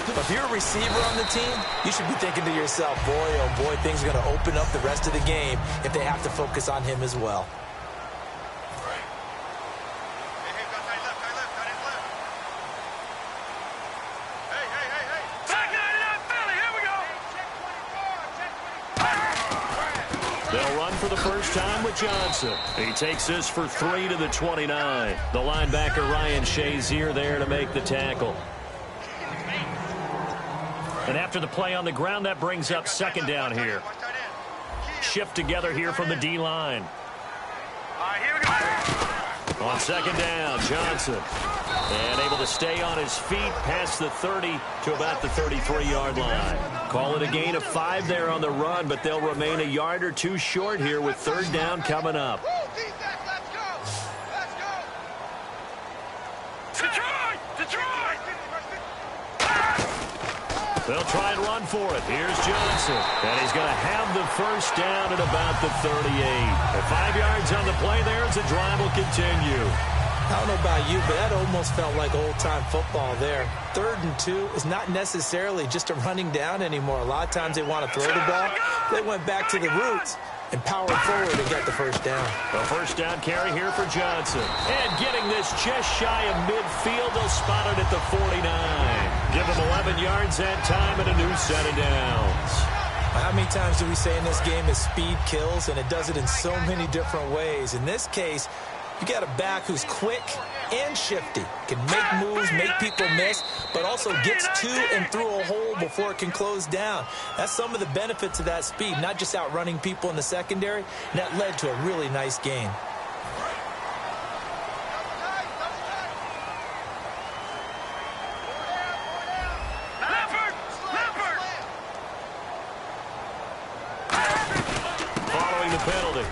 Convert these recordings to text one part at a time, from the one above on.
If you're a receiver on the team, you should be thinking to yourself, boy, oh boy, things are going to open up the rest of the game if they have to focus on him as well. They'll run for the first time with Johnson. He takes this for 3 to the 29. The linebacker Ryan Shazier there to make the tackle. And after the play on the ground, that brings up second down here. Shift together here from the D-line. On second down, Johnson. And able to stay on his feet past the 30 to about the 33-yard line. Call it a gain of 5 there on the run, but they'll remain a yard or two short here with third down coming up. They'll try and run for it. Here's Johnson. And he's going to have the first down at about the 38. And 5 yards on the play there as the drive will continue. I don't know about you, but that almost felt like old-time football there. 3rd and 2 is not necessarily just a running down anymore. A lot of times they want to throw the ball. They went back to the roots and powered forward and got the first down. A first down carry here for Johnson. And getting this just shy of midfield. They'll spot it at the 49. Give him 11 yards that time and a new set of downs. How many times do we say in this game is speed kills, and it does it in so many different ways. In this case, you got a back who's quick and shifty, can make moves, make people miss, but also gets to and through a hole before it can close down. That's some of the benefits of that speed, not just outrunning people in the secondary, and that led to a really nice game.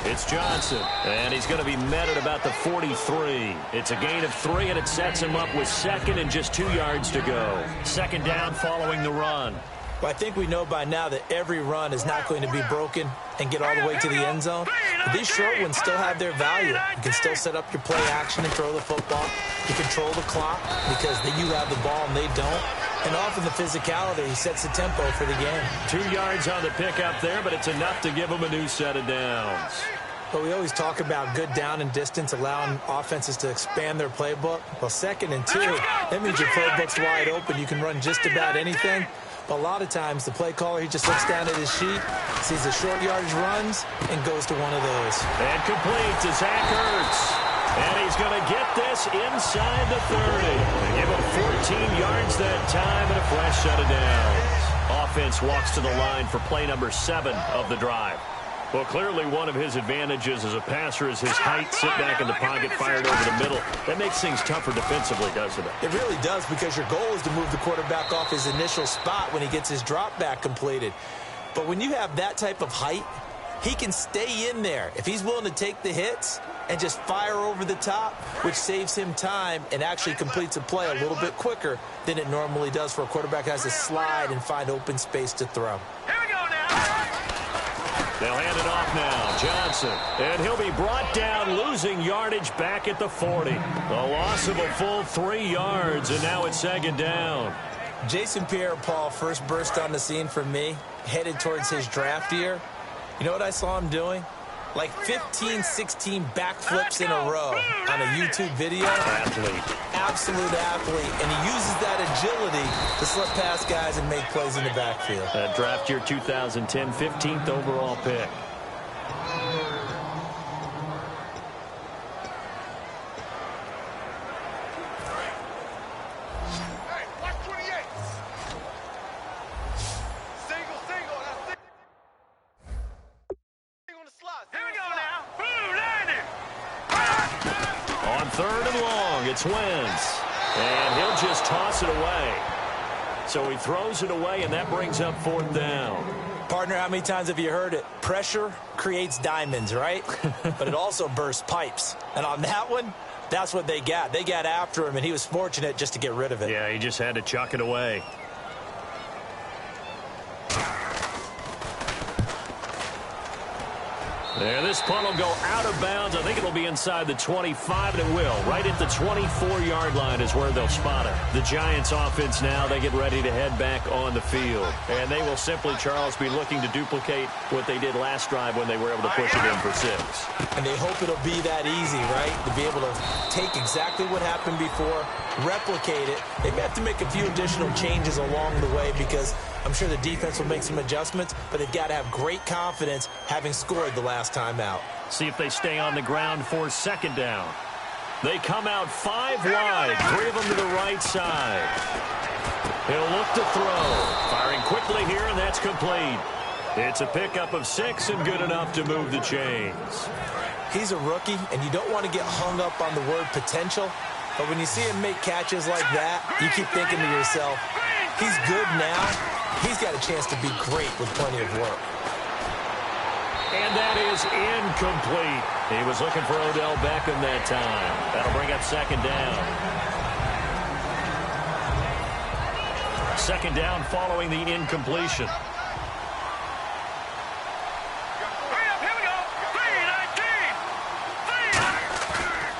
It's Johnson, and he's going to be met at about the 43. It's a gain of 3, and it sets him up with second and just 2 yards to go. Second down following the run. Well, I think we know by now that every run is not going to be broken and get all the way to the end zone. But these short ones still have their value. You can still set up your play action and throw the football. You control the clock because you have the ball and they don't. And often the physicality sets the tempo for the game. 2 yards on the pickup there, but it's enough to give them a new set of downs. But we always talk about good down and distance, allowing offenses to expand their playbook. Well, 2nd and 2, that means your playbook's wide open. You can run just about anything. But a lot of times, the play caller, he just looks down at his sheet, sees the short yardage runs, and goes to one of those. And complete to Zach Ertz. And he's going to get this inside the 30. They give him 14 yards that time and a fresh set of downs. Offense walks to the line for play number 7 of the drive. Well, clearly one of his advantages as a passer is his height, sit back in the pocket, fired over the middle. That makes things tougher defensively, doesn't it? It really does, because your goal is to move the quarterback off his initial spot when he gets his drop back completed. But when you have that type of height, he can stay in there if he's willing to take the hits and just fire over the top, which saves him time and actually completes a play a little bit quicker than it normally does for a quarterback who has to slide and find open space to throw. Here we go now. They'll hand it off now. Johnson. And he'll be brought down, losing yardage back at the 40. A loss of a full 3 yards, and now it's second down. Jason Pierre-Paul first burst on the scene for me, headed towards his draft year. You know what I saw him doing? Like 15, 16 backflips in a row on a YouTube video. Athlete. Absolute athlete. And he uses that agility to slip past guys and make plays in the backfield. That draft year 2010, 15th overall pick. It's Wentz, and he'll just toss it away. So he throws it away, and that brings up 4th down. Partner, how many times have you heard it? Pressure creates diamonds, right? But it also bursts pipes. And on that one, that's what they got. They got after him, and he was fortunate just to get rid of it. Yeah, he just had to chuck it away. And this punt will go out of bounds. I think it'll be inside the 25, and it will. Right at the 24-yard line is where they'll spot it. The Giants offense now, they get ready to head back on the field. And they will simply, Charles, be looking to duplicate what they did last drive when they were able to push it in for 6. And they hope it'll be that easy, right? To be able to take exactly what happened before, replicate it. They may have to make a few additional changes along the way because I'm sure the defense will make some adjustments, but they've got to have great confidence having scored the last time out. See if they stay on the ground for 2nd down. They come out 5 wide, 3 of them to the right side. He'll look to throw. Firing quickly here, and that's complete. It's a pickup of 6 and good enough to move the chains. He's a rookie, and you don't want to get hung up on the word potential, but when you see him make catches like that, you keep thinking to yourself, he's good now. He's got a chance to be great with plenty of work. And that is incomplete. He was looking for Odell Beckham that time. That'll bring up 2nd down. 2nd down following the incompletion.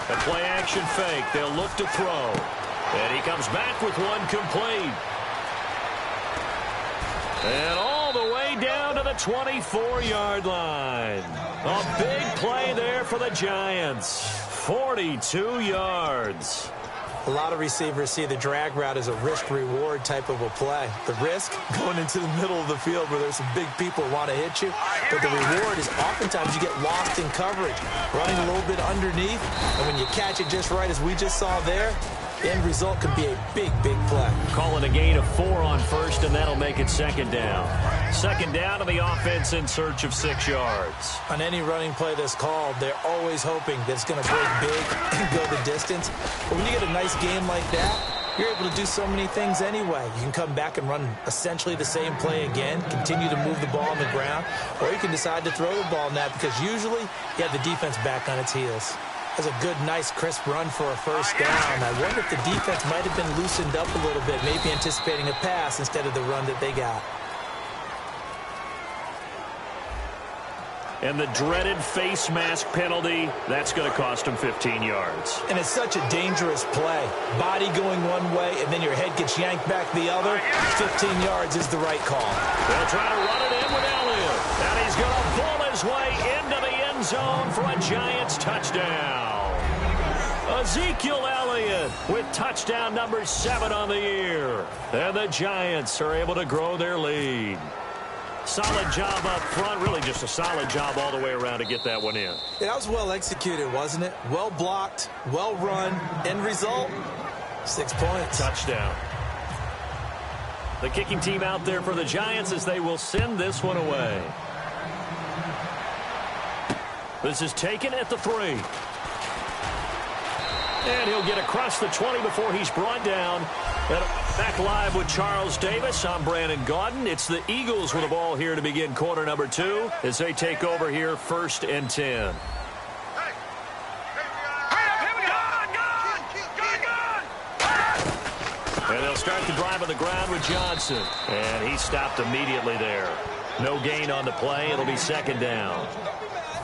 A play-action fake. They'll look to throw. And he comes back with one complete. And all the way down to the 24-yard line. A big play there for the Giants. 42 yards. A lot of receivers see the drag route as a risk-reward type of a play. The risk, going into the middle of the field where there's some big people who want to hit you. But the reward is oftentimes you get lost in coverage, running a little bit underneath. And when you catch it just right, as we just saw there, the end result could be a big, big play. Call it a gain of 4 on 1st, and that'll make it 2nd down. 2nd down to the offense in search of 6 yards. On any running play that's called, they're always hoping that it's going to break big and go the distance. But when you get a nice game like that, you're able to do so many things anyway. You can come back and run essentially the same play again, continue to move the ball on the ground, or you can decide to throw the ball now because usually you have the defense back on its heels. That's a good, nice, crisp run for a 1st down. I wonder if the defense might have been loosened up a little bit, maybe anticipating a pass instead of the run that they got. And the dreaded face mask penalty, that's going to cost him 15 yards. And it's such a dangerous play. Body going one way, and then your head gets yanked back the other. 15 yards is the right call. They'll try to run it in with Elliott. And he's going to pull his way into the end zone for a Giants touchdown. Ezekiel Elliott with touchdown number 7 on the year. And the Giants are able to grow their lead. Solid job up front. Really just a solid job all the way around to get that one in. Yeah, that was well executed, wasn't it? Well blocked, well run. End result, 6 points. Touchdown. The kicking team out there for the Giants as they will send this one away. This is taken at the 3. And he'll get across the 20 before he's brought down. Back live with Charles Davis. I'm Brandon Gaudin. It's the Eagles with the ball here to begin quarter number 2 as they take over here 1st and 10. And they'll start the drive on the ground with Johnson. And he stopped immediately there. No gain on the play. It'll be 2nd down.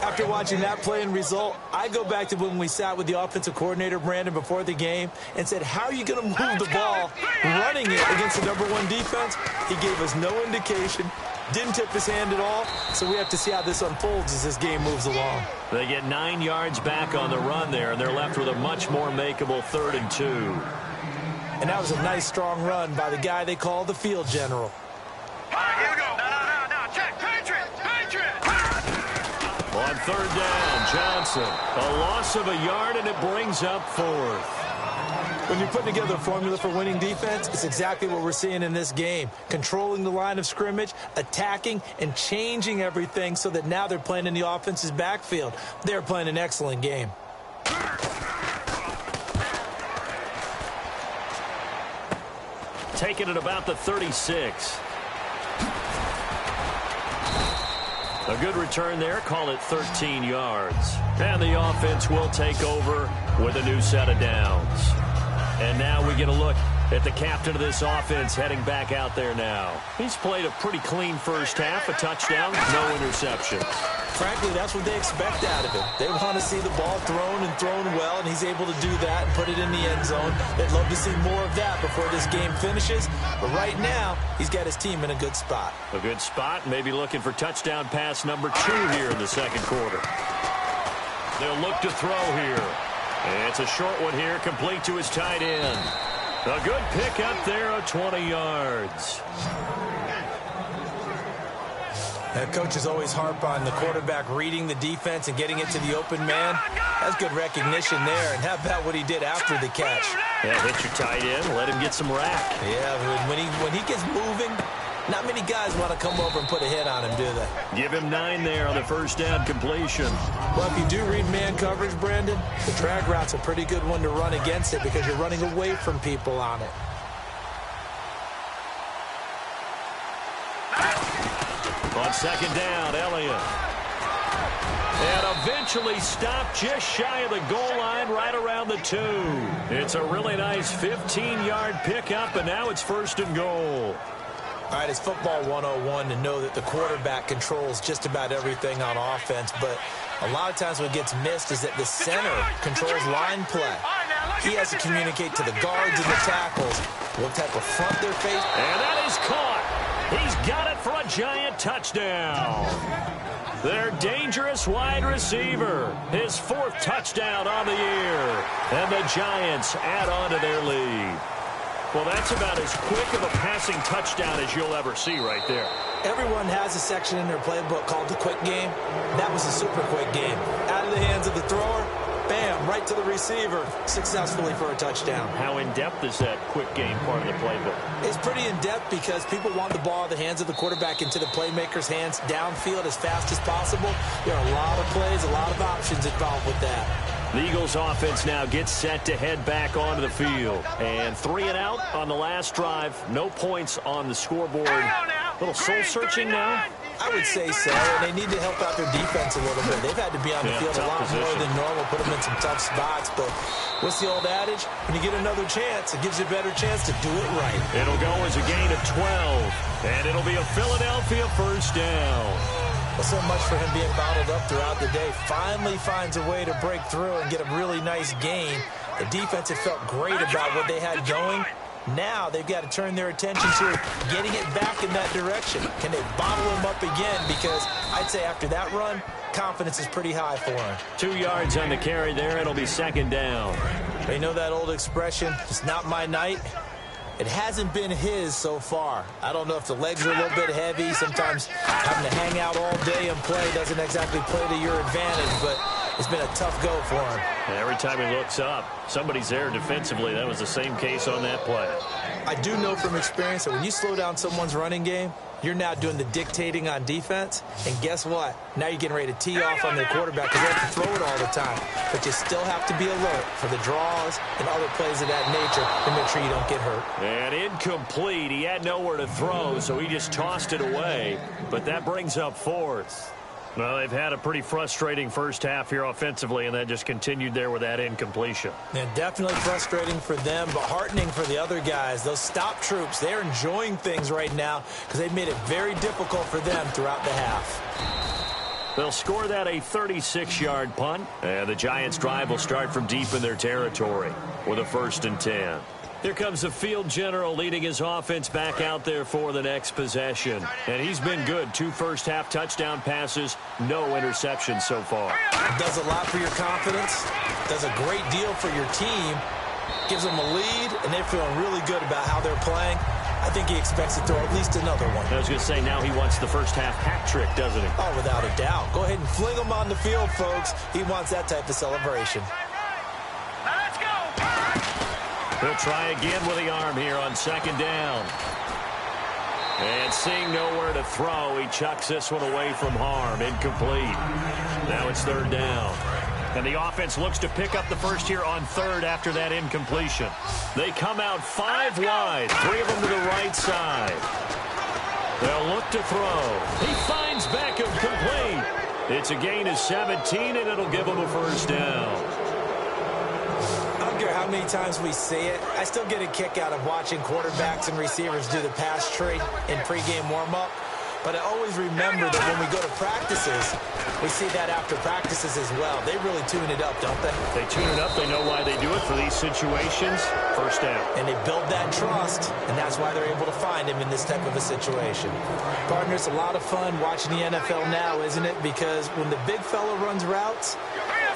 After watching that play and result, I go back to when we sat with the offensive coordinator, Brandon, before the game and said, how are you going to move the ball running it against the #1 defense? He gave us no indication, didn't tip his hand at all, so we have to see how this unfolds as this game moves along. They get 9 yards back on the run there, and they're left with a much more makeable 3rd and 2. And that was a nice, strong run by the guy they call the field general. Here we go. Now, check. Patriot. On 3rd down, Johnson. A loss of a yard, and it brings up 4th. When you're putting together a formula for winning defense, it's exactly what we're seeing in this game. Controlling the line of scrimmage, attacking, and changing everything so that now they're playing in the offense's backfield. They're playing an excellent game. Taken at about the 36. A good return there. Call it 13 yards. And the offense will take over with a new set of downs. And now we get a look At the captain of this offense heading back out there now. He's played a pretty clean first half, a touchdown, no interceptions. Frankly, that's what they expect out of him. They want to see the ball thrown and thrown well, and he's able to do that and put it in the end zone. They'd love to see more of that before this game finishes. But right now, he's got his team in a good spot. A good spot, maybe looking for touchdown pass number 2 here in the second quarter. They'll look to throw here. It's a short one here, complete to his tight end. A good pick up there of 20 yards. That coaches always harp on the quarterback reading the defense and getting it to the open man. That's good recognition there. And how about what he did after the catch? Yeah, hit your tight end, let him get some rack. Yeah, when he gets moving, not many guys want to come over and put a hit on him, do they? Give him 9 there on the first down completion. Well, if you do read man coverage, Brandon, the drag route's a pretty good one to run against it because you're running away from people on it. On second down, Elliott. And eventually stopped just shy of the goal line right around the 2. It's a really nice 15-yard pickup, and now it's first and goal. All right, it's football 101 to know that the quarterback controls just about everything on offense, but a lot of times what gets missed is that the center controls line play. He has to communicate to the guards and the tackles what type of front they're facing. And that is caught. He's got it for a giant touchdown. Their dangerous wide receiver, his 4th touchdown on the year. And the Giants add on to their lead. Well, that's about as quick of a passing touchdown as you'll ever see right there. Everyone has a section in their playbook called the quick game. That was a super quick game. Out of the hands of the thrower, bam, right to the receiver, successfully for a touchdown. How in-depth is that quick game part of the playbook? It's pretty in-depth because people want the ball in the hands of the quarterback into the playmaker's hands downfield as fast as possible. There are a lot of plays, a lot of options involved with that. The Eagles offense now gets set to head back onto the field. And 3 and out on the last drive. No points on the scoreboard. A little soul-searching now? I would say so, and they need to help out their defense a little bit. They've had to be on the field a lot more than normal, put them in some tough spots. But what's the old adage? When you get another chance, it gives you a better chance to do it right. It'll go as a gain of 12, and it'll be a Philadelphia first down. Well, so much for him being bottled up throughout the day. Finally finds a way to break through and get a really nice gain. The defense had felt great about what they had going. Now they've got to turn their attention to getting it back in that direction. Can they bottle him up again? Because I'd say after that run, confidence is pretty high for him. 2 yards on the carry there. It'll be second down. You know that old expression, it's not my night? It hasn't been his so far. I don't know if the legs are a little bit heavy. Sometimes having to hang out all day and play doesn't exactly play to your advantage, but it's been a tough go for him. And every time he looks up, somebody's there defensively. That was the same case on that play. I do know from experience that when you slow down someone's running game, you're now doing the dictating on defense. And guess what? Now you're getting ready to tee off on their quarterback because they have to throw it all the time. But you still have to be alert for the draws and other plays of that nature to make sure you don't get hurt. And incomplete. He had nowhere to throw, so he just tossed it away. But that brings up 4th. Well, they've had a pretty frustrating first half here offensively, and that just continued there with that incompletion. Yeah, definitely frustrating for them, but heartening for the other guys. Those stop troops, they're enjoying things right now because they've made it very difficult for them throughout the half. They'll score that a 36-yard punt, and the Giants' drive will start from deep in their territory with a 1st and 10. Here comes the field general leading his offense back out there for the next possession. And he's been good. 2 first-half touchdown passes, no interceptions so far. Does a lot for your confidence. Does a great deal for your team. Gives them a lead, and they're feeling really good about how they're playing. I think he expects to throw at least another one. I was going to say, now he wants the first-half hat trick, doesn't he? Oh, without a doubt. Go ahead and fling him on the field, folks. He wants that type of celebration. He'll try again with the arm here on second down. And seeing nowhere to throw, he chucks this one away from harm. Incomplete. Now it's 3rd down. And the offense looks to pick up the first here on 3rd after that incompletion. They come out 5 wide, 3 of them to the right side. They'll look to throw. He finds Beckham complete. It's a gain of 17, and it'll give him a first down. I don't care how many times we see it. I still get a kick out of watching quarterbacks and receivers do the pass tree in pregame warm-up. But I always remember that when we go to practices, we see that after practices as well. They really tune it up, don't they? They tune it up. They know why they do it for these situations. First down. And they build that trust, and that's why they're able to find him in this type of a situation. Partner, it's a lot of fun watching the NFL now, isn't it? Because when the big fella runs routes,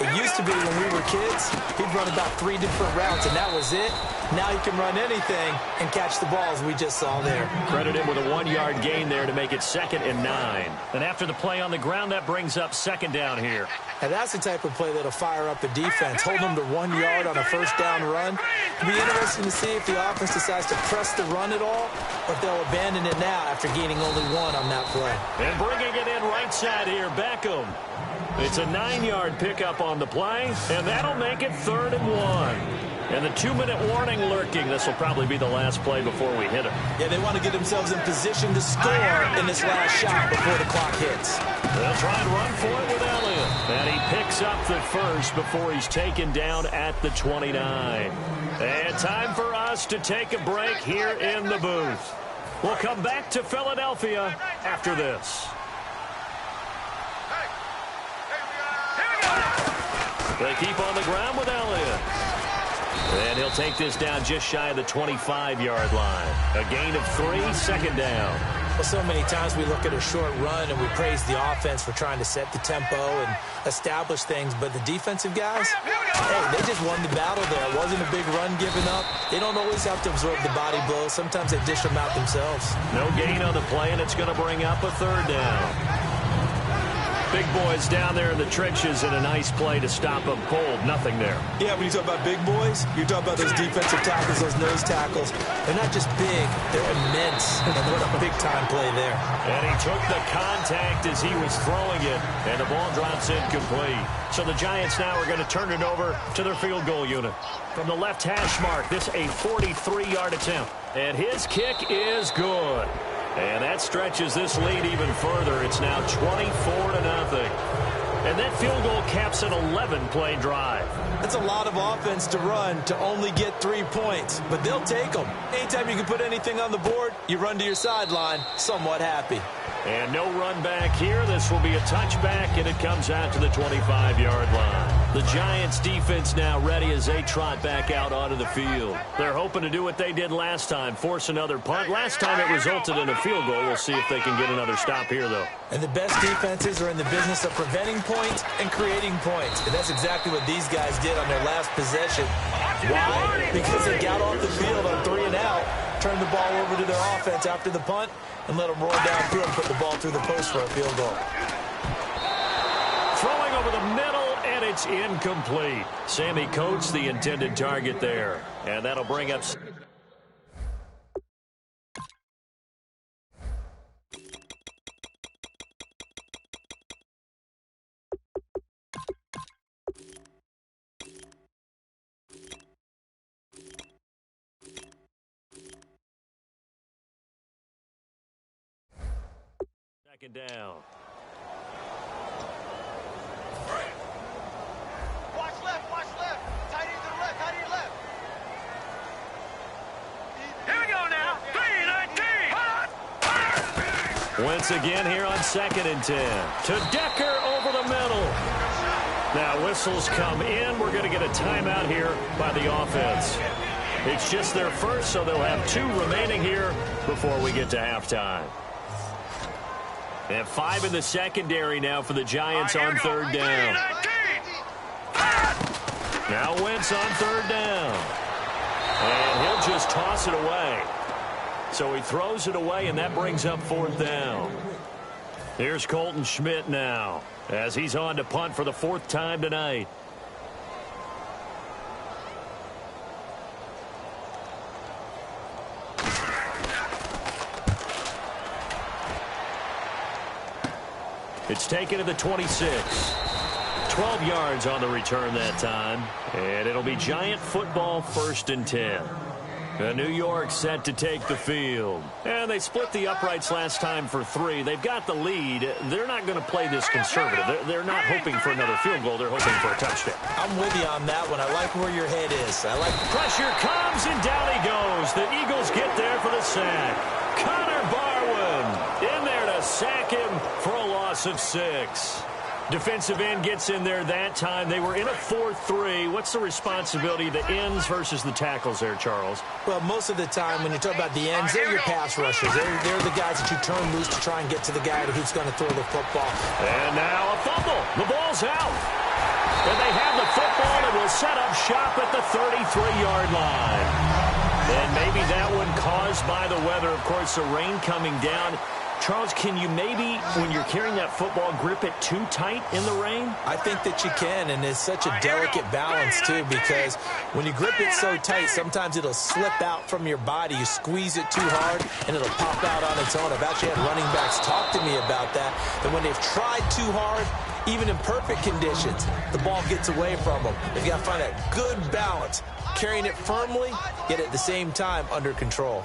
it used to be when we were kids, he'd run about 3 different routes, and that was it. Now he can run anything and catch the balls we just saw there. Credit him with a 1-yard gain there to make it 2nd and 9. And after the play on the ground, that brings up 2nd down here. And that's the type of play that'll fire up a defense. Hold them to 1 yard on a first down run. It'll be interesting to see if the offense decides to press the run at all, or if they'll abandon it now after gaining only 1 on that play. And bringing it in right side here, Beckham. It's a 9-yard pickup on the play, and that'll make it 3rd and 1. And the 2-minute warning lurking. This will probably be the last play before we hit it. Yeah, they want to get themselves in position to score in this last shot before the clock hits. They'll try and run for it with Elliott. And he picks up the first before he's taken down at the 29. And time for us to take a break here in the booth. We'll come back to Philadelphia after this. They keep on the ground with Elliott. And he'll take this down just shy of the 25-yard line. A gain of 3, 2nd down. Well, so many times we look at a short run and we praise the offense for trying to set the tempo and establish things. But the defensive guys, hey, they just won the battle there. It wasn't a big run given up. They don't always have to absorb the body blows. Sometimes they dish them out themselves. No gain on the play, and it's going to bring up a 3rd down. Big boys down there in the trenches, and a nice play to stop them cold. Nothing there. Yeah, when you talk about big boys, you're talking about those defensive tackles, those nose tackles. They're not just big, they're immense. And what a big-time play there. And he took the contact as he was throwing it, and the ball drops incomplete. So the Giants now are going to turn it over to their field goal unit. From the left hash mark, this a 43-yard attempt. And his kick is good. And that stretches this lead even further. It's now 24-0. And that field goal caps an 11-play drive. That's a lot of offense to run to only get 3 points, but they'll take them. Anytime you can put anything on the board, you run to your sideline somewhat happy. And no run back here. This will be a touchback, and it comes out to the 25-yard line. The Giants defense now ready as they trot back out onto the field. They're hoping to do what they did last time, force another punt. Last time it resulted in a field goal. We'll see if they can get another stop here, though. And the best defenses are in the business of preventing points and creating points. And that's exactly what these guys did on their last possession. Why? Because they got off the field on 3 and out, turned the ball over to their offense after the punt, and let them roll downfield and put the ball through the post for a field goal. Throwing over the middle, and it's incomplete. Sammy Coates, the intended target there. And that'll bring up... Second down. Watch left, watch left. Tight end to the left, tight end left. Here we go now. 3-19. Once again here on 2nd and 10. To Decker over the middle. Now whistles come in. We're going to get a timeout here by the offense. It's just their first, so they'll have 2 remaining here before we get to halftime. And 5 in the secondary now for the Giants on 3rd down. Now Wentz on 3rd down. And he'll just toss it away. So he throws it away, and that brings up 4th down. Here's Colton Schmidt now as he's on to punt for the 4th time tonight. It's taken to the 26. 12 yards on the return that time. And it'll be Giant football 1st and 10. New York set to take the field. And they split the uprights last time for 3. They've got the lead. They're not going to play this conservative. They're not hoping for another field goal. They're hoping for a touchdown. I'm with you on that one. I like where your head is. I like pressure comes, and down he goes. The Eagles get there for the sack. Connor Barwin in there to sack him for a loss of 6. Defensive end gets in there that time. They were in a 4-3. What's the responsibility of the ends versus the tackles there, Charles? Well, most of the time when you talk about the ends, they're your pass rushers. They're the guys that you turn loose to try and get to the guy who's going to throw the football. And now a fumble. The ball's out. And they have the football and will set up shop at the 33-yard line. And maybe that one caused by the weather. Of course, the rain coming down. Charles, can you maybe, when you're carrying that football, grip it too tight in the rain? I think that you can, and it's such a delicate balance, too, because when you grip it so tight, sometimes it'll slip out from your body. You squeeze it too hard, and it'll pop out on its own. I've actually had running backs talk to me about that when they've tried too hard, even in perfect conditions, the ball gets away from them. They've got to find that good balance, carrying it firmly, yet at the same time under control.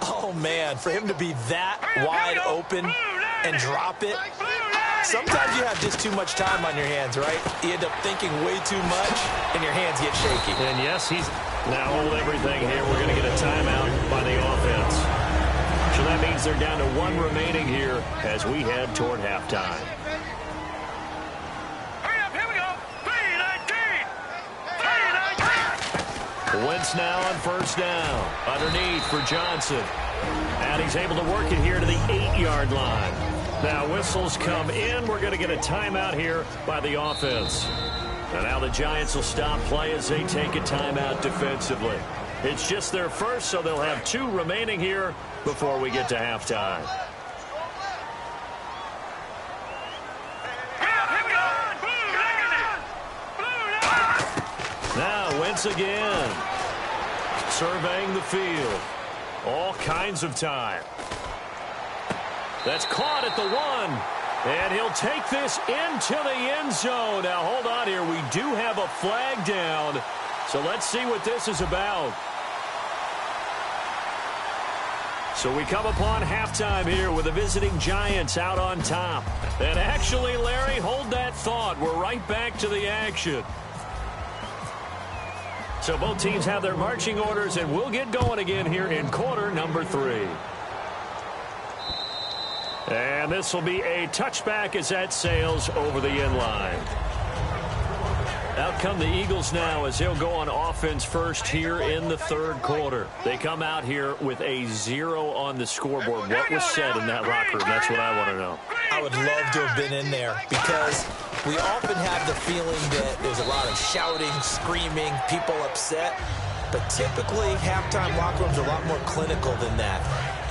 Oh, man, for him to be that wide open and drop it, sometimes you have just too much time on your hands, right? You end up thinking way too much, and your hands get shaky. And, yes, he's now hold everything here. We're going to get a timeout by the offense. So that means they're down to 1 remaining here as we head toward halftime. Wentz now on first down. Underneath for Johnson. And he's able to work it here to the 8-yard line. Now whistles come in. We're going to get a timeout here by the offense. And now the Giants will stop play as they take a timeout defensively. It's just their first, so they'll have 2 remaining here before we get to halftime. Now Wentz again. Surveying the field. All kinds of time. That's caught at the 1. And he'll take this into the end zone. Now hold on here. We do have a flag down. So let's see what this is about. So we come upon halftime here with the visiting Giants out on top. And actually, Larry, hold that thought. We're right back to the action. So both teams have their marching orders, and we'll get going again here in quarter number 3. And this will be a touchback as that sails over the end line. Out come the Eagles now as they'll go on offense first here in the 3rd quarter. They come out here with a 0 on the scoreboard. What was said in that locker room? That's what I want to know. I would love to have been in there because we often have the feeling that there's a lot of shouting, screaming, people upset. But typically, halftime locker rooms are a lot more clinical than that.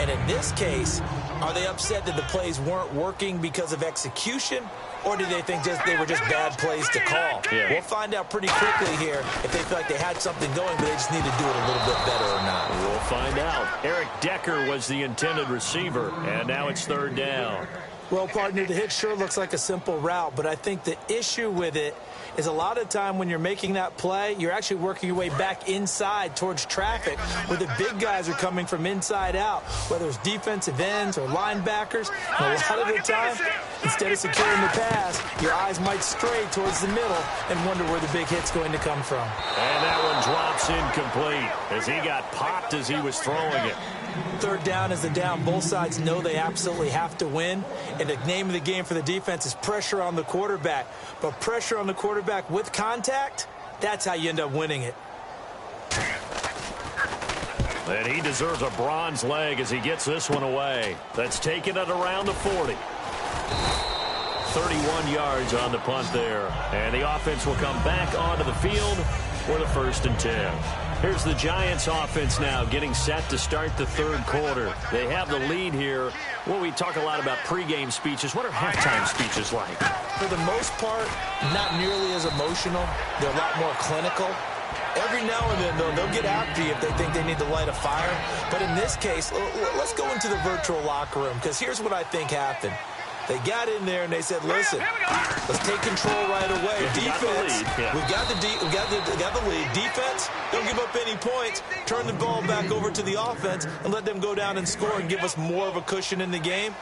And in this case, are they upset that the plays weren't working because of execution? Or do they think they were just bad plays to call? Yeah. We'll find out pretty quickly here if they feel like they had something going, but they just need to do it a little bit better or not. We'll find out. Eric Decker was the intended receiver, and now it's 3rd down. Well, partner, the hit sure looks like a simple route, but I think the issue with it is a lot of time when you're making that play, you're actually working your way back inside towards traffic where the big guys are coming from inside out, whether it's defensive ends or linebackers. And a lot of the time, instead of securing the pass, your eyes might stray towards the middle and wonder where the big hit's going to come from. And that one drops incomplete as he got popped as he was throwing it. 3rd down is the down. Both sides know they absolutely have to win. And the name of the game for the defense is pressure on the quarterback. But pressure on the quarterback with contact, that's how you end up winning it. And he deserves a bronze leg as he gets this one away. That's taken at around the 40. 31 yards on the punt there. And the offense will come back onto the field for the 1st and 10. Here's the Giants offense now getting set to start the 3rd quarter. They have the lead here. Well, we talk a lot about pregame speeches. What are halftime speeches like? For the most part, not nearly as emotional. They're a lot more clinical. Every now and then, they'll get after you if they think they need to light a fire. But in this case, let's go into the virtual locker room because here's what I think happened. They got in there and they said, listen, let's take control right away. Defense, we got the lead. Defense, don't give up any points. Turn the ball back over to the offense and let them go down and score and give us more of a cushion in the game.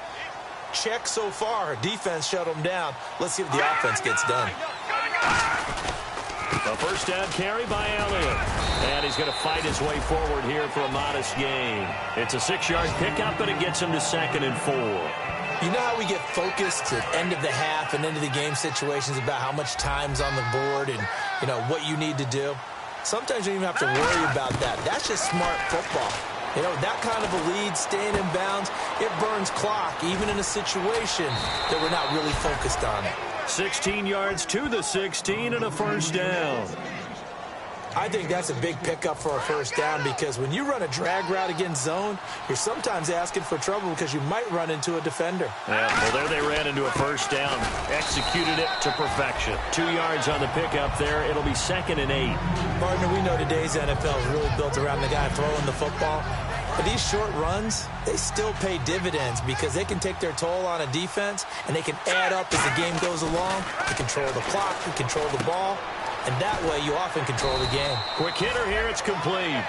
Check so far. Defense shut them down. Let's see if the offense gets done. A first down carry by Elliott. And he's going to fight his way forward here for a modest gain. It's a 6-yard pickup, and it gets him to 2nd and 4. You know how we get focused at end of the half and end of the game situations about how much time's on the board and, you know, what you need to do? Sometimes you don't even have to worry about that. That's just smart football. You know, that kind of a lead, staying in bounds, it burns clock, even in a situation that we're not really focused on it. 16 yards to the 16 and a first down. I think that's a big pickup for a first down because when you run a drag route against zone, you're sometimes asking for trouble because you might run into a defender. Yeah, well, there they ran into a first down. Executed it to perfection. 2 yards on the pickup there. It'll be 2nd and 8. Partner, we know today's NFL is really built around the guy throwing the football. But these short runs, they still pay dividends because they can take their toll on a defense and they can add up as the game goes along. They control the clock, they control the ball. And that way, you often control the game. Quick hitter here, it's complete.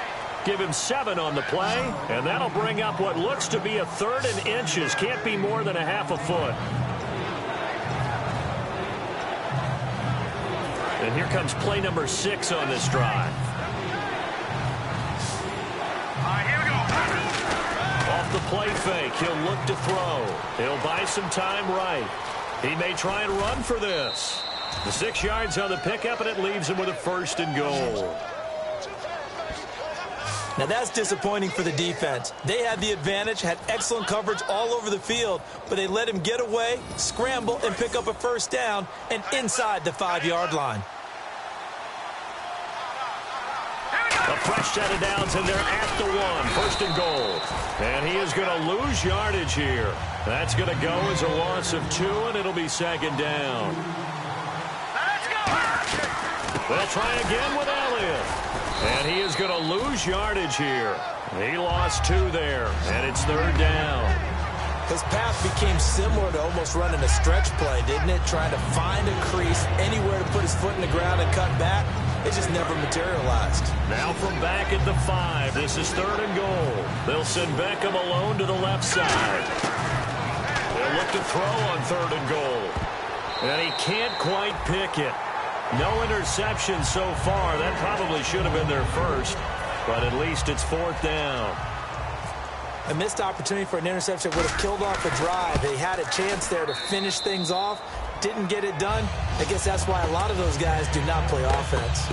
Give him 7 on the play, and that'll bring up what looks to be a 3rd and inches. Can't be more than a half a foot. And here comes play number 6 on this drive. Here we go. Off the play fake, he'll look to throw. He'll buy some time right. He may try and run for this. The 6 yards on the pickup, and it leaves him with a 1st and goal. Now that's disappointing for the defense. They had the advantage, had excellent coverage all over the field, but they let him get away, scramble, and pick up a first down, and inside the 5-yard line. A fresh set of downs, and they're at the 1. 1st and goal. And he is going to lose yardage here. That's going to go as a loss of 2, and it'll be 2nd down. They'll try again with Elliott. And he is going to lose yardage here. He lost 2 there, and it's 3rd down. His path became similar to almost running a stretch play, didn't it? Trying to find a crease, anywhere to put his foot in the ground and cut back. It just never materialized. Now from back at the 5, this is 3rd and goal. They'll send Beckham alone to the left side. They'll look to throw on 3rd and goal. And he can't quite pick it. No interception so far. That probably should have been their first, but at least it's 4th down. A missed opportunity for an interception would have killed off the drive. They had a chance there to finish things off. Didn't get it done. I guess that's why a lot of those guys do not play offense.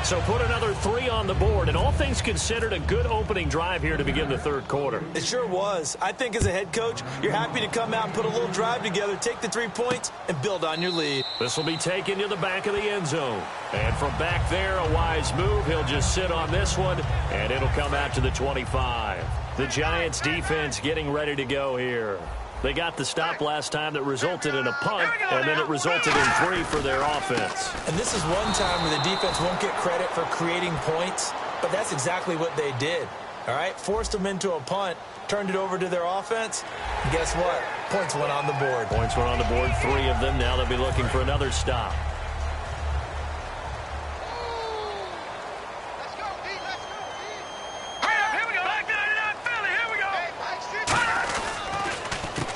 So put another 3 on the board, and all things considered, a good opening drive here to begin the 3rd quarter. It sure was. I think as a head coach, you're happy to come out and put a little drive together, take the 3 points, and build on your lead. This will be taken to the back of the end zone. And from back there, a wise move. He'll just sit on this one, and it'll come out to the 25. The Giants defense getting ready to go here. They got the stop last time that resulted in a punt, and then it resulted in 3 for their offense. And this is one time where the defense won't get credit for creating points, but that's exactly what they did. All right, forced them into a punt, turned it over to their offense, and guess what? Points went on the board. Points went on the board, 3 of them. Now they'll be looking for another stop.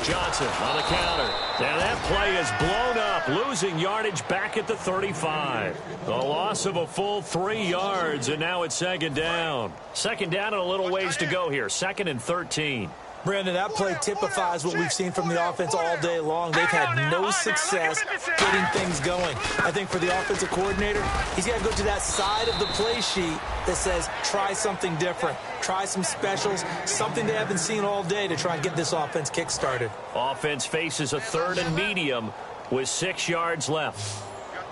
Johnson on the counter. And that play is blown up, losing yardage back at the 35. A loss of a full 3 yards, and now it's 2nd down. 2nd down and a little ways to go here. 2nd and 13. Brandon, that play typifies what we've seen from the offense all day long. They've had no success getting things going. I think for the offensive coordinator, he's got to go to that side of the play sheet that says, try something different. Try some specials, something they haven't seen all day to try and get this offense kick-started. Offense faces a 3rd and medium with 6 yards left.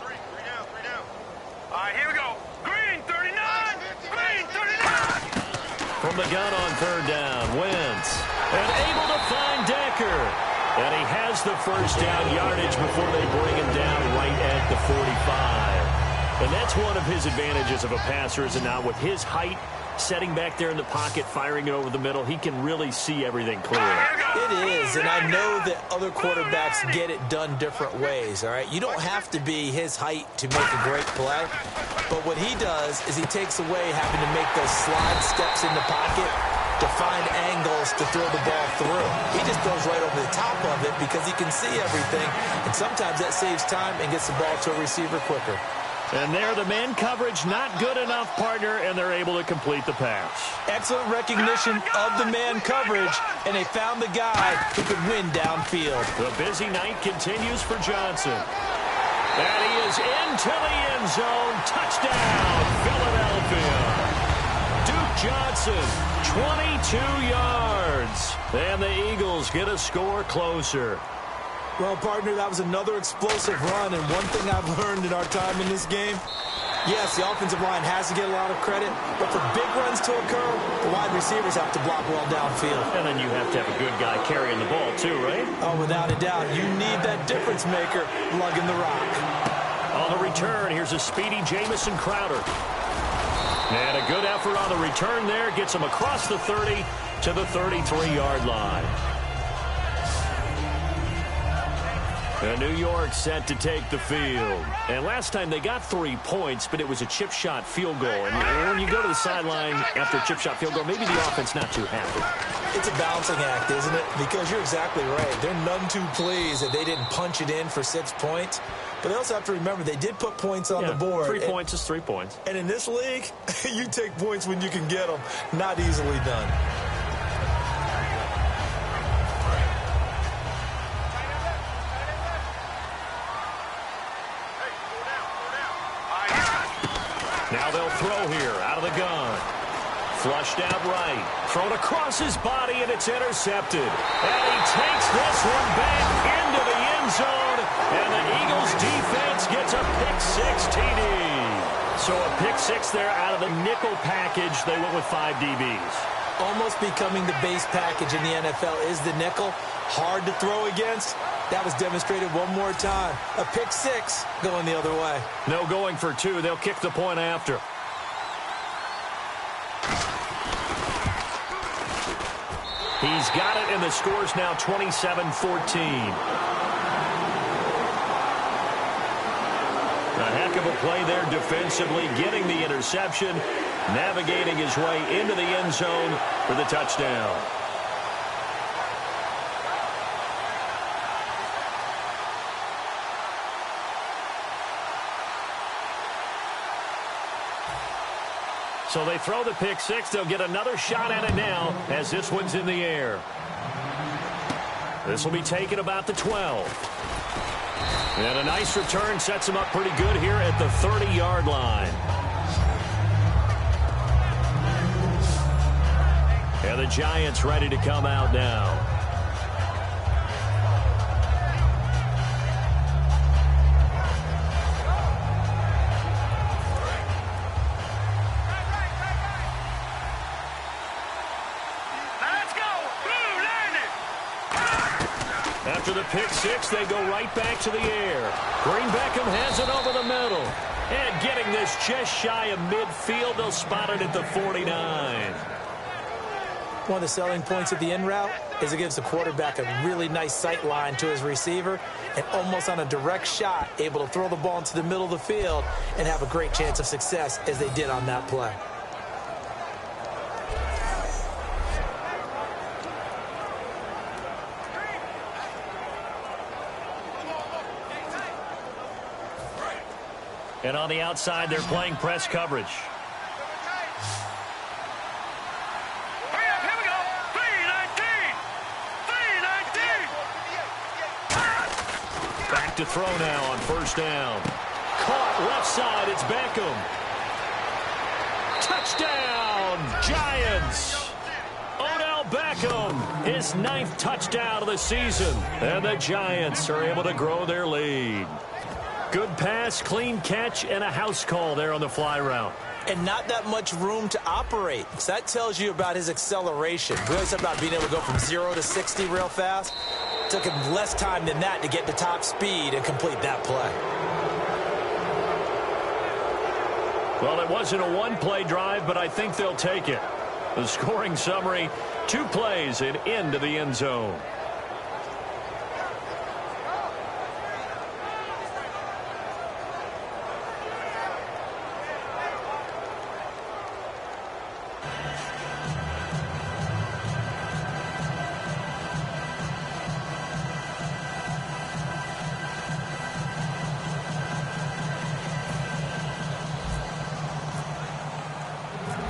Three down. All right, here we go. Green, 39. Green, 39. From the gun on 3rd down, Wentz. And able to find Decker. And he has the first down yardage before they bring him down right at the 45. And that's one of his advantages of a passer, is it not? With his height setting back there in the pocket, firing it over the middle. He can really see everything clearly. It is, and I know that other quarterbacks get it done different ways, all right? You don't have to be his height to make a great play, but what he does is he takes away having to make those slide steps in the pocket to find angles to throw the ball through. He just goes right over the top of it because he can see everything, and sometimes that saves time and gets the ball to a receiver quicker. And there, the man coverage not good enough, partner, and they're able to complete the pass. Excellent recognition of the man coverage, and they found the guy who could win downfield. The busy night continues for Johnson. And he is into the end zone. Touchdown, Philadelphia. Duke Johnson, 22 yards. And the Eagles get a score closer. Well, partner, that was another explosive run, and one thing I've learned in our time in this game, yes, the offensive line has to get a lot of credit, but for big runs to occur, the wide receivers have to block well downfield. And then you have to have a good guy carrying the ball too, right? Oh, without a doubt. You need that difference maker lugging the rock. On the return, here's a speedy Jamison Crowder. And a good effort on the return there. Gets him across the 30 to the 33-yard line. And New York set to take the field. And last time they got 3 points, but it was a chip shot field goal. And when you go to the sideline after a chip shot field goal, maybe the offense not too happy. It's a balancing act, isn't it? Because you're exactly right. They're none too pleased that they didn't punch it in for 6 points. But they also have to remember they did put points on the board. 3 points is 3 points. And in this league, you take points when you can get them. Not easily done. Now they'll throw here out of the gun. Flushed out right. Thrown across his body, and it's intercepted. And he takes this one back into the end zone. And the Eagles defense gets a pick-6 TD. So a pick-6 there out of the nickel package. They went with 5 DBs. Almost becoming the base package in the NFL is the nickel. Hard to throw against. That was demonstrated one more time. A pick-6 going the other way. No going for 2. They'll kick the point after. He's got it, and the score's now 27-14. A heck of a play there defensively, getting the interception, navigating his way into the end zone for the touchdown. So they throw the pick-6. They'll get another shot at it now as this one's in the air. This will be taken about the 12. And a nice return sets him up pretty good here at the 30-yard line. And the Giants ready to come out now. After the pick-6, they go right back to the air. Green Beckham has it over the middle. And getting this just shy of midfield, they'll spot it at the 49. One of the selling points of the in route is it gives the quarterback a really nice sight line to his receiver, and almost on a direct shot, able to throw the ball into the middle of the field and have a great chance of success as they did on that play. And on the outside, they're playing press coverage. Hurry up, here we go. 3-19. Back to throw now on first down. Caught left side, it's Beckham. Touchdown, Giants. Odell Beckham, his 9th touchdown of the season. And the Giants are able to grow their lead. Good pass, clean catch, and a house call there on the fly route. And not that much room to operate. So that tells you about his acceleration. We always talk about being able to go from 0 to 60 real fast. It took him less time than that to get to top speed and complete that play. Well, it wasn't a one-play drive, but I think they'll take it. The scoring summary, 2 plays and into the end zone.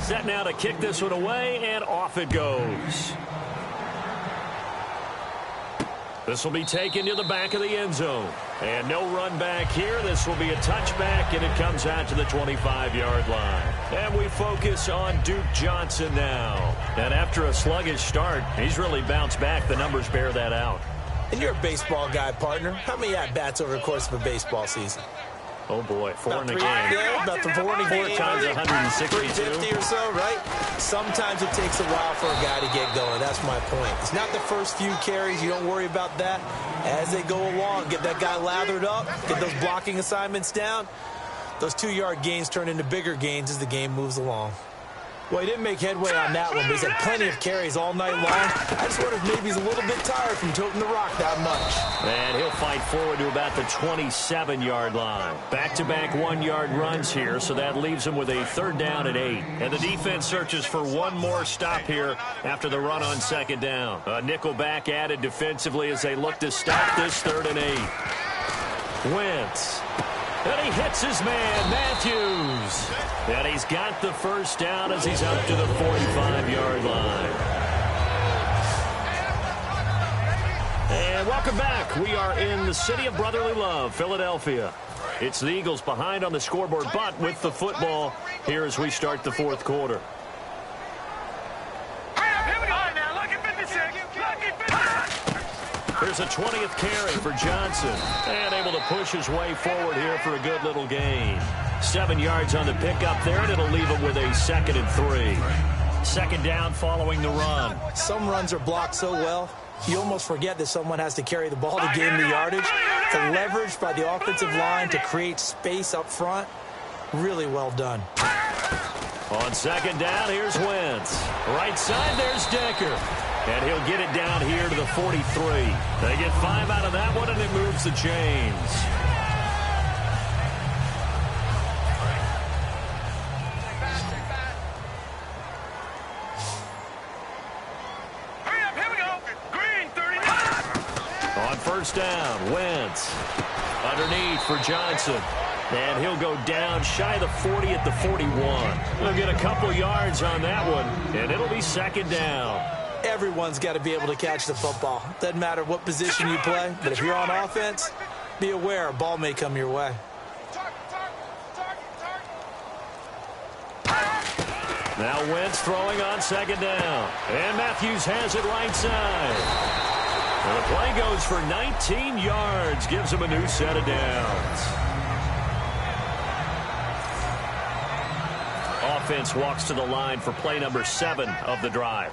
Set now to kick this one away, and off it goes. This will be taken to the back of the end zone. And no run back here. This will be a touchback, and it comes out to the 25-yard line. And we focus on Duke Johnson now. And after a sluggish start, he's really bounced back. The numbers bear that out. And you're a baseball guy, partner. How many at-bats over the course of a baseball season? Oh, boy, 4 in a game. Yeah, about the 4 in a game. 4 times 162. 350 or so, right? Sometimes it takes a while for a guy to get going. That's my point. It's not the first few carries. You don't worry about that. As they go along, get that guy lathered up, get those blocking assignments down. Those 2-yard gains turn into bigger gains as the game moves along. Well, he didn't make headway on that one, but he's had plenty of carries all night long. I just wonder if maybe he's a little bit tired from toting the rock that much. And he'll fight forward to about the 27-yard line. Back-to-back 1-yard runs here, so that leaves him with a 3rd down and 8. And the defense searches for one more stop here after the run on 2nd down. A nickel back added defensively as they look to stop this 3rd and 8. Wentz. And he hits his man, Matthews. And he's got the 1st down as he's up to the 45-yard line. And welcome back. We are in the city of brotherly love, Philadelphia. It's the Eagles behind on the scoreboard, but with the football here as we start the 4th quarter. There's a 20th carry for Johnson. And able to push his way forward here for a good little gain. 7 yards on the pickup there, and it'll leave him with a 2nd and 3. 2nd down following the run. Some runs are blocked so well, you almost forget that someone has to carry the ball to gain the yardage. The leverage by the offensive line to create space up front, really well done. On 2nd down, here's Wentz. Right side, there's Decker. And he'll get it down here to the 43. They get 5 out of that one, and it moves the chains. Hurry up, here we go. Green, 39. On 1st down, Wentz. Underneath for Johnson. And he'll go down shy of the 40 at the 41. He'll get a couple yards on that one, and it'll be 2nd down. Everyone's got to be able to catch the football. Doesn't matter what position you play, but if you're on offense, be aware a ball may come your way. Now Wentz throwing on 2nd down. And Matthews has it right side. And the play goes for 19 yards. Gives him a new set of downs. Offense walks to the line for play number 7 of the drive.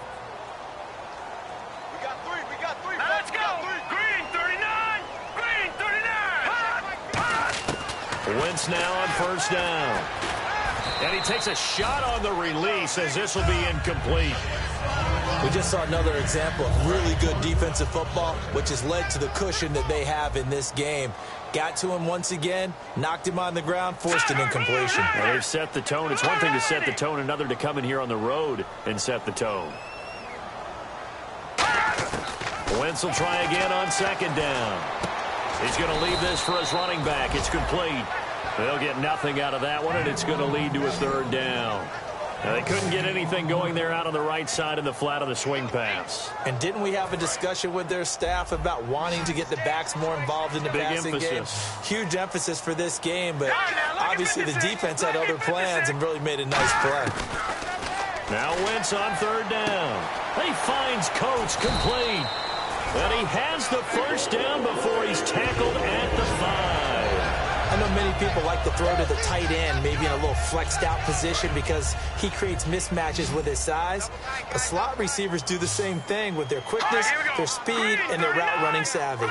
Let's go. Green, 39. Green, 39. Wentz now on 1st down. And he takes a shot on the release as this will be incomplete. We just saw another example of really good defensive football, which has led to the cushion that they have in this game. Got to him once again, knocked him on the ground, forced an incompletion. Well, they've set the tone. It's one thing to set the tone, another to come in here on the road and set the tone. Wentz will try again on 2nd down. He's going to leave this for his running back. It's complete. They'll get nothing out of that one, and it's going to lead to a 3rd down. Now, they couldn't get anything going there out on the right side in the flat of the swing pass. And didn't we have a discussion with their staff about wanting to get the backs more involved in the passing game? Huge emphasis for this game, but obviously the defense had other plans and really made a nice play. Now Wentz on 3rd down. He finds Coates complete. And he has the 1st down before he's tackled at the 5. I know many people like to throw to the tight end, maybe in a little flexed out position because he creates mismatches with his size. The slot receivers do the same thing with their quickness, their speed, and their route running savvy.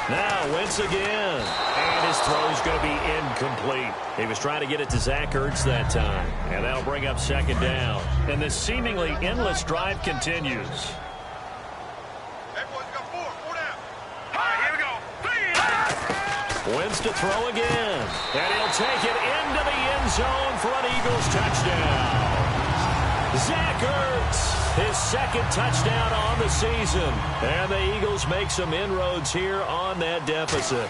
Now Wentz again. And his throw's going to be incomplete. He was trying to get it to Zach Ertz that time. And that'll bring up second down. And the seemingly endless drive continues. Wentz to throw again. And he'll take it into the end zone for an Eagles touchdown. Zach Ertz, his second touchdown on the season. And the Eagles make some inroads here on that deficit.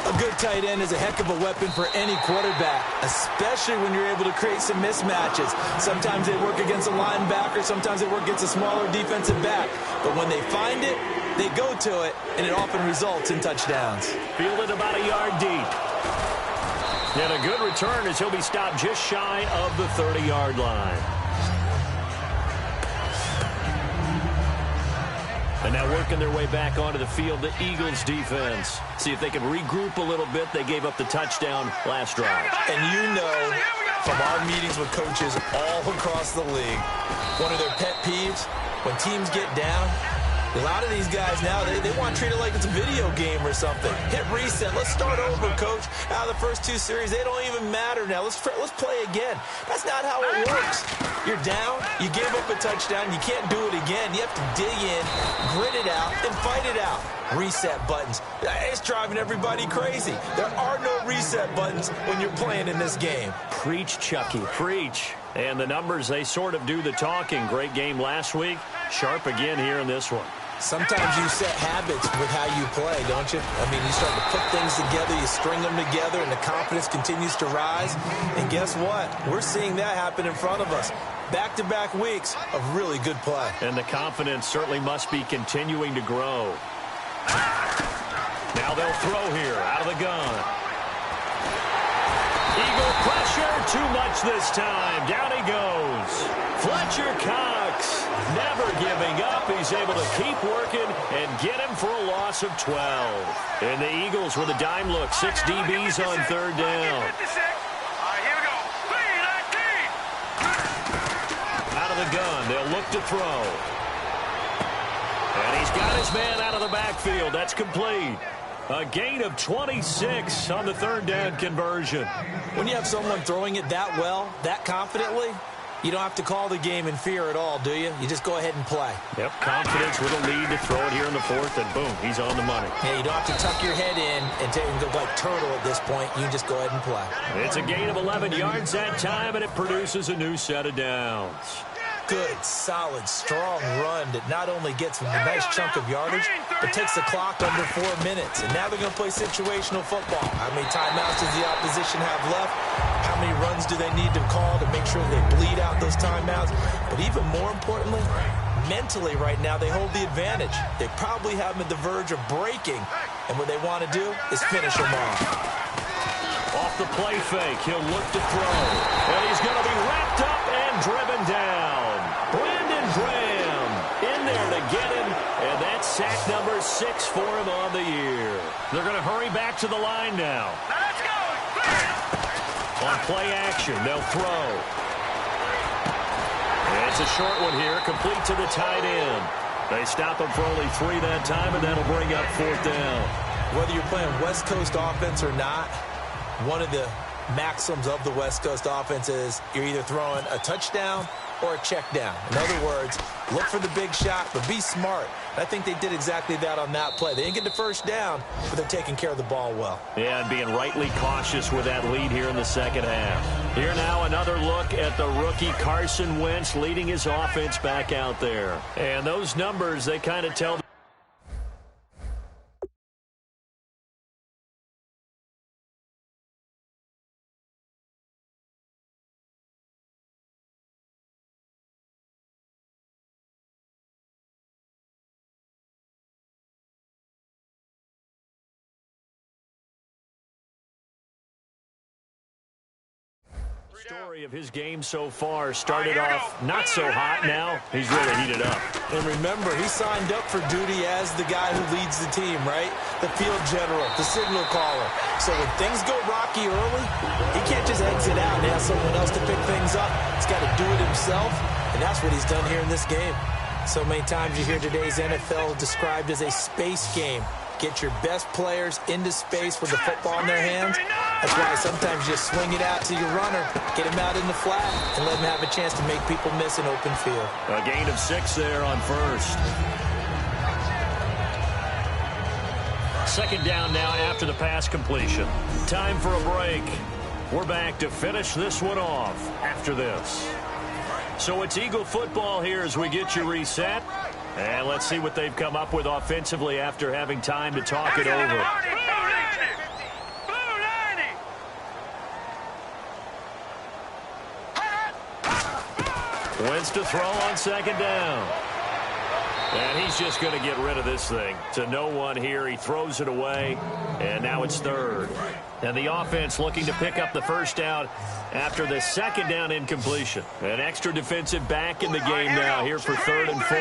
A good tight end is a heck of a weapon for any quarterback, especially when you're able to create some mismatches. Sometimes they work against a linebacker, sometimes they work against a smaller defensive back. But when they find it, they go to it, and it often results in touchdowns. Fielded about a yard deep. And a good return as he'll be stopped just shy of the 30-yard line. And now working their way back onto the field, the Eagles defense. See if they can regroup a little bit. They gave up the touchdown last drive. And you know from our meetings with coaches all across the league, one of their pet peeves, when teams get down, a lot of these guys now, they want to treat it like it's a video game or something. Hit reset. Let's start over, coach. Out of the first two series, they don't even matter now. Let's play again. That's not how it works. You're down. You gave up a touchdown. You can't do it again. You have to dig in, grit it out, and fight it out. Reset buttons. It's driving everybody crazy. There are no reset buttons when you're playing in this game. Preach, Chucky. Preach. And the numbers, they sort of do the talking. Great game last week. Sharp again here in this one. Sometimes you set habits with how you play, don't you? I mean, you start to put things together, you string them together, and the confidence continues to rise. And guess what? We're seeing that happen in front of us. Back-to-back weeks of really good play. And the confidence certainly must be continuing to grow. Now they'll throw here out of the gun. Eagle pressure, too much this time. Down he goes. Fletcher Cox, never giving up. He's able to keep working and get him for a loss of 12. And the Eagles with a dime look. 6 DBs on third down. Out of the gun, they'll look to throw. And he's got his man out of the backfield. That's complete. A gain of 26 on the third down conversion. When you have someone throwing it that well, that confidently, you don't have to call the game in fear at all, do you? You just go ahead and play. Yep, confidence with a lead to throw it here in the fourth, and boom, he's on the money. Yeah, you don't have to tuck your head in and go like turtle at this point. You just go ahead and play. It's a gain of 11 yards that time, and it produces a new set of downs. Good, solid, strong run that not only gets them a nice chunk of yardage, but takes the clock under 4 minutes. And now they're going to play situational football. How many timeouts does the opposition have left? How many runs do they need to call to make sure they bleed out those timeouts? But even more importantly, mentally right now, they hold the advantage. They probably have them at the verge of breaking. And what they want to do is finish them off. Off the play fake, he'll look to throw. And he's going to be wrapped up and driven down. Brandon Graham in there to get him. And that's sack number 6 for him on the year. They're going to hurry back to the line now. Let's go! On play action, they'll throw. And it's a short one here, complete to the tight end. They stop him for only 3 that time, and that'll bring up fourth down. Whether you're playing West Coast offense or not, one of the maxims of the West Coast offense is you're either throwing a touchdown or a check down. In other words, look for the big shot, but be smart. I think they did exactly that on that play. They didn't get the first down, but they're taking care of the ball well. Yeah, and being rightly cautious with that lead here in the second half. Here now another look at the rookie Carson Wentz leading his offense back out there. And those numbers, they kind of tell story of his game so far. Started off not so hot. Now he's really heated up. And remember, he signed up for duty as the guy who leads the team, right? The field general, the signal caller. So when things go rocky early, he can't just exit out and ask someone else to pick things up. He's got to do it himself, and that's what he's done here in this game. So many times you hear today's NFL described as a space game. Get your best players into space with the football in their hands. That's why sometimes you just swing it out to your runner, get him out in the flat, and let him have a chance to make people miss an open field. A gain of 6 there on first. Second down now after the pass completion. Time for a break. We're back to finish this one off after this. So it's Eagle football here as we get you reset. And let's see what they've come up with offensively after having time to talk it over. Wentz to throw on second down. And he's just going to get rid of this thing. To no one here. He throws it away. And now it's third. And the offense looking to pick up the first down after the second down incompletion. An extra defensive back in the game now here for 3rd and 4.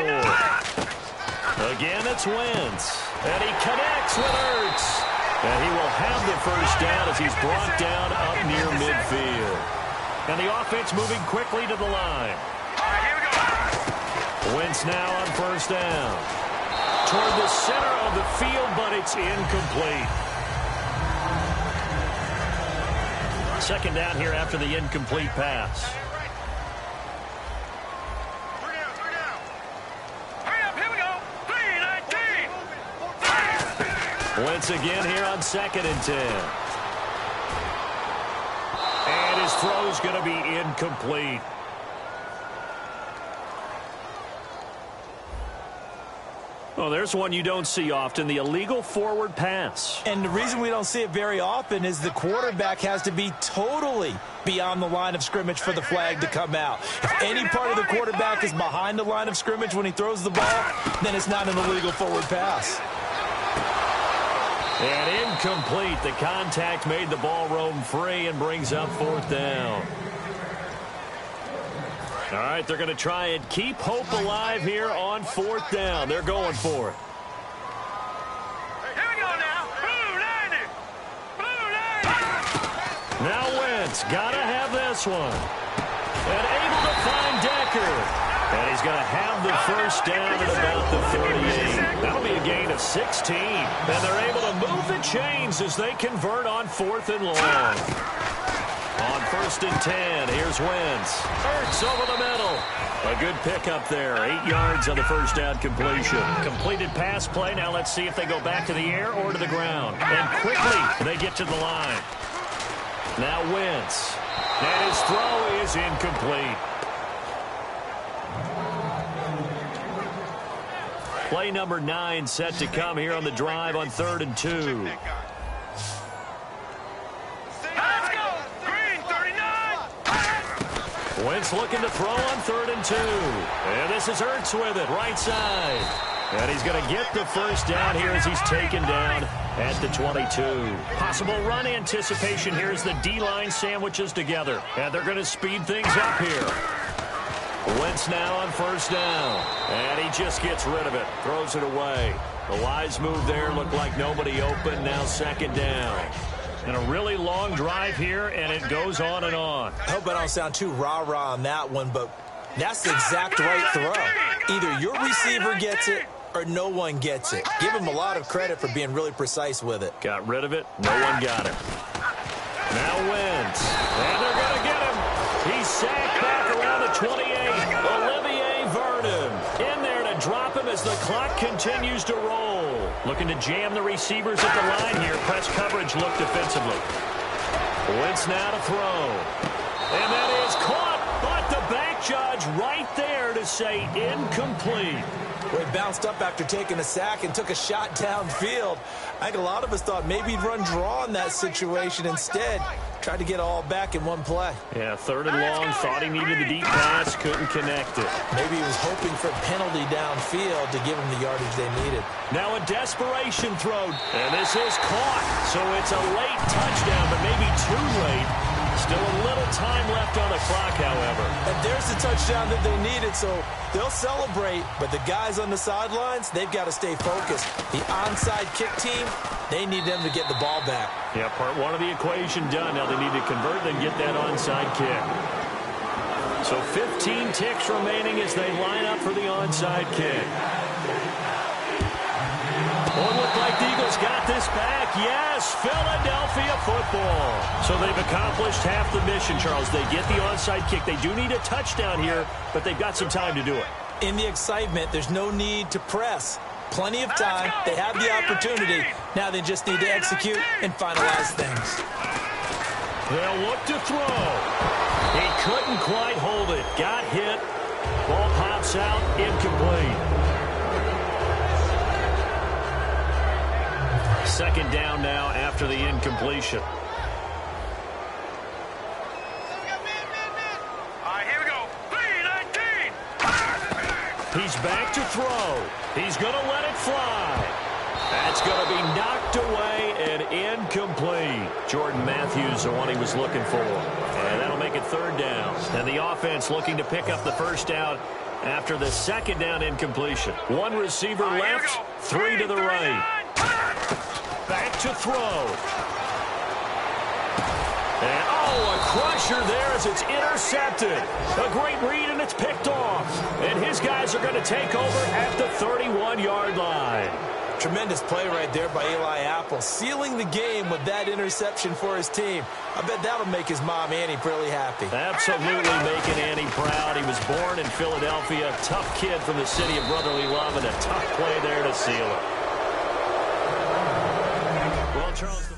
Again, it's Wentz. And he connects with Ertz. And he will have the first down as he's brought down up near midfield. And the offense moving quickly to the line. Wentz now on first down. Toward the center of the field, but it's incomplete. Second down here after the incomplete pass. Hurry up, here we go. 3-19. Wentz again here on 2nd and 10. And his throw's going to be incomplete. Well, there's one you don't see often, the illegal forward pass. And the reason we don't see it very often is the quarterback has to be totally beyond the line of scrimmage for the flag to come out. If any part of the quarterback is behind the line of scrimmage when he throws the ball, then it's not an illegal forward pass. And incomplete. The contact made the ball roam free and brings up 4th down. All right, they're going to try and keep hope alive here on 4th down. They're going for it. Here we go now. Blue 90. Blue 90. Now Wentz, got to have this one. And able to find Decker. And he's going to have the first down at about the 38. That'll be a gain of 16. And they're able to move the chains as they convert on 4th and long. On 1st and 10, here's Wentz. Ertz over the middle. A good pickup there. 8 yards on the first down completion. Completed pass play. Now let's see if they go back to the air or to the ground. And quickly, they get to the line. Now Wentz. And his throw is incomplete. Play number 9 set to come here on the drive on 3rd and 2. Wentz looking to throw on 3rd and 2. And this is Ertz with it, right side. And he's going to get the first down here as he's taken down at the 22. Possible run anticipation here as the D-line sandwiches together. And they're going to speed things up here. Wentz now on first down. And he just gets rid of it, throws it away. The wise move there, looked like nobody open, now 2nd down. And a really long drive here, and it goes on and on. I hope I don't sound too rah-rah on that one, but that's the exact right throw. Either your receiver gets it or no one gets it. Give him a lot of credit for being really precise with it. Got rid of it. No one got it. Now Wentz. And they're going to get him. He's sacked back around the 28. Olivier Vernon in there to drop him as the clock continues to roll. Looking to jam the receivers at the line here. Press coverage look defensively. Wentz now to throw. And that is caught, but the back judge right there to say incomplete. Well, he bounced up after taking a sack and took a shot downfield. I think a lot of us thought maybe he'd run draw in that situation instead. Tried to get all back in one play. Yeah, 3rd and long. Thought he needed the deep pass. Couldn't connect it. Maybe he was hoping for a penalty downfield to give him the yardage they needed. Now a desperation throw. And this is caught. So it's a late touchdown, but maybe too late. Still a little time left on the clock, however. And there's the touchdown that they needed, so they'll celebrate. But the guys on the sidelines, they've got to stay focused. The onside kick team, they need them to get the ball back. Yeah, part 1 of the equation done. Now they need to convert and get that onside kick. So 15 ticks remaining as they line up for the onside kick. Well, it looked like the Eagles got this back. Yes, Philadelphia football. So they've accomplished half the mission, Charles. They get the onside kick. They do need a touchdown here, but they've got some time to do it. In the excitement, there's no need to press. Plenty of time. They have the opportunity. Now they just need to execute and finalize things. They'll look to throw. He couldn't quite hold it. Got hit. Ball pops out. Incomplete. Second down now after the incompletion. Here we go. 3-19. He's back to throw. He's going to let it fly. That's going to be knocked away and incomplete. Jordan Matthews, the one he was looking for. And that'll make it third down. And the offense looking to pick up the first down after the second down incompletion. One receiver left, three to the right. Back to throw. And, oh, a crusher there as it's intercepted. A great read, and it's picked off. And his guys are going to take over at the 31-yard line. Tremendous play right there by Eli Apple, sealing the game with that interception for his team. I bet that'll make his mom, Annie, really happy. Absolutely making Annie proud. He was born in Philadelphia. Tough kid from the city of brotherly love, and a tough play there to seal it. Well, Charles...